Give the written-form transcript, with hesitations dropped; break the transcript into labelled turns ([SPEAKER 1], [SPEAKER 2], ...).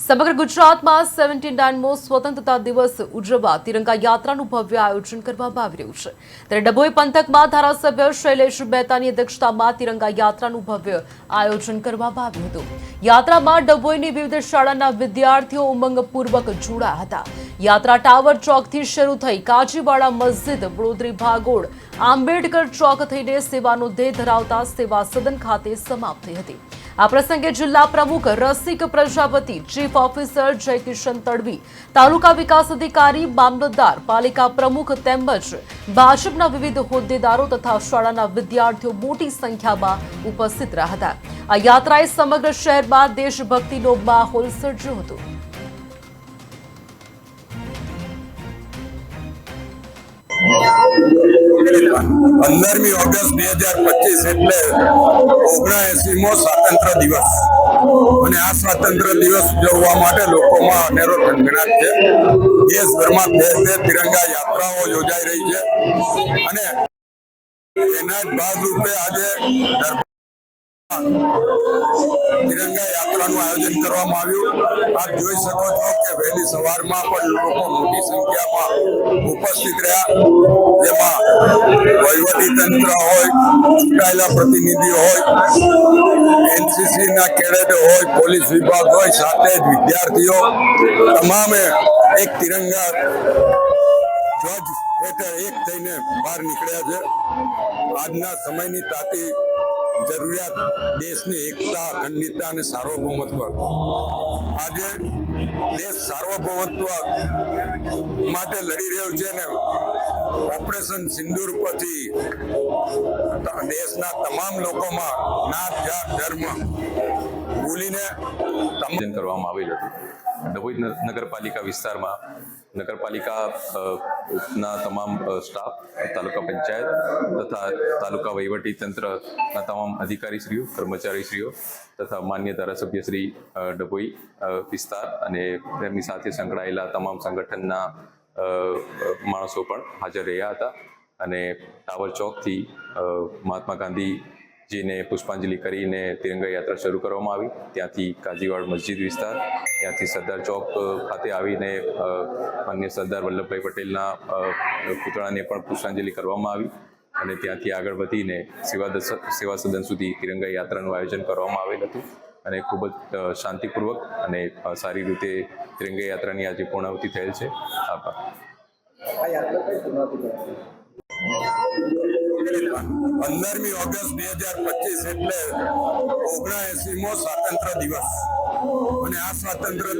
[SPEAKER 1] સમગ્ર ગુજરાતમાં 79મો સ્વતંત્રતા દિવસ ઉજવવા તિરંગા યાત્રાનું ભવ્ય આયોજન કરવામાં આવી રહ્યું છે ત્યારે ડભોઈ પંથકમાં ધારાસભ્ય શૈલેષ મહેતાની અધ્યક્ષતામાં તિરંગા યાત્રાનું ભવ્ય આયોજન કરવામાં આવ્યું હતું। યાત્રામાં ડભોઈની વિવિધ શાળાના વિદ્યાર્થીઓ ઉમંગપૂર્વક જોડાયા હતા। યાત્રા ટાવર ચોકથી શરૂ થઈ કાજીવાડા મસ્જિદ, વડોદરી ભાગોળ, આંબેડકર ચોક થઈને સેવાનો ધ્યેય ધરાવતા સેવા સદન ખાતે સમાપ્ત થઈ હતી। આ પ્રસંગે જિલ્લા પ્રમુખ રસિક પ્રજાપતિ, ચીફ ઓફિસર જયકિશન તડવી, તાલુકા વિકાસ અધિકારી, મામલતદાર, પાલિકા પ્રમુખ તેમજ ભાજપના વિવિધ હોદ્દેદારો તથા શાળાના વિદ્યાર્થીઓ મોટી સંખ્યામાં ઉપસ્થિત રહ્યા હતા। આ યાત્રાએ સમગ્ર શહેરમાં દેશભક્તિનો માહોલ સર્જ્યો હતો।
[SPEAKER 2] 15મી ઓગસ્ટ 2025 એટલે 79મો સ્વાતંત્ર્ય દિવસ અને આ સ્વાતંત્ર્ય દિવસ ઉજવવા માટે લોકોમાં અનેરો થનગનાટ છે। દેશભરમાં તિરંગા યાત્રાઓ યોજાઈ રહી છે અને એના જ ભાગરૂપે આજે તિરંગા યાત્રાનું આયોજન કરવામાં આવ્યું। આપ જોઈ શકો છો કે વહેલી સવારમાં પણ લોકો મોટી સંખ્યામાં ઉપસ્થિત રહ્યા, જેમાં વહીવટી તંત્ર હોય, ચૂંટાયેલા પ્રતિનિધિઓ હોય, એનસીસી ના કેડેટો હોય, પોલીસ વિભાગ હોય, સાથે જ વિદ્યાર્થીઓ તમામે એક તિરંગા ધ્વજ હેઠળ એક થઈને બહાર નીકળ્યા છે। આજના સમયની તાતી જરૂરિયાત દેશની એકતા, અખંડિતતા અને સાર્વભૌમત્વ। આજે દેશ સાર્વભૌમત્વ માટે લડી રહ્યો છે ને ઓપરેશન સિંદૂર પછી દેશના તમામ લોકોમાં નાત, જાત, ધર્મ ભૂલીને
[SPEAKER 3] કરવામાં આવેલ હતું। ડભોઈ નગરપાલિકા વિસ્તારમાં નગરપાલિકાના તમામ સ્ટાફ, તાલુકા પંચાયત તથા તાલુકા વહીવટી તંત્રના તમામ અધિકારીશ્રીઓ, કર્મચારીશ્રીઓ તથા માન્ય ધારાસભ્ય શ્રી ડભોઈ વિસ્તાર અને તેમની સાથે સંકળાયેલા તમામ સંગઠનના માણસો પણ હાજર રહ્યા હતા અને ટાવર ચોકથી મહાત્મા ગાંધીજીને પુષ્પાંજલિ કરીને તિરંગા યાત્રા શરૂ કરવામાં આવી। ત્યાંથી કાજીવાડ મસ્જિદ વિસ્તાર, ત્યાંથી સરદાર ચોક ખાતે આવીને માન્ય સરદાર વલ્લભભાઈ પટેલના પુતળાને પણ પુષ્પાંજલિ કરવામાં આવી અને ત્યાંથી આગળ વધીને સેવા સદન સુધી તિરંગા યાત્રાનું આયોજન કરવામાં આવેલ હતું અને ખૂબ જ શાંતિપૂર્વક અને સારી રીતે તિરંગા યાત્રાની આજે પૂર્ણાહુતિ થયેલ છે। આભાર।
[SPEAKER 2] 15મી ઓગસ્ટ 2025 એટલે 79મો સ્વાતંત્ર્ય દિવસ અને આ સ્વાતંત્ર્ય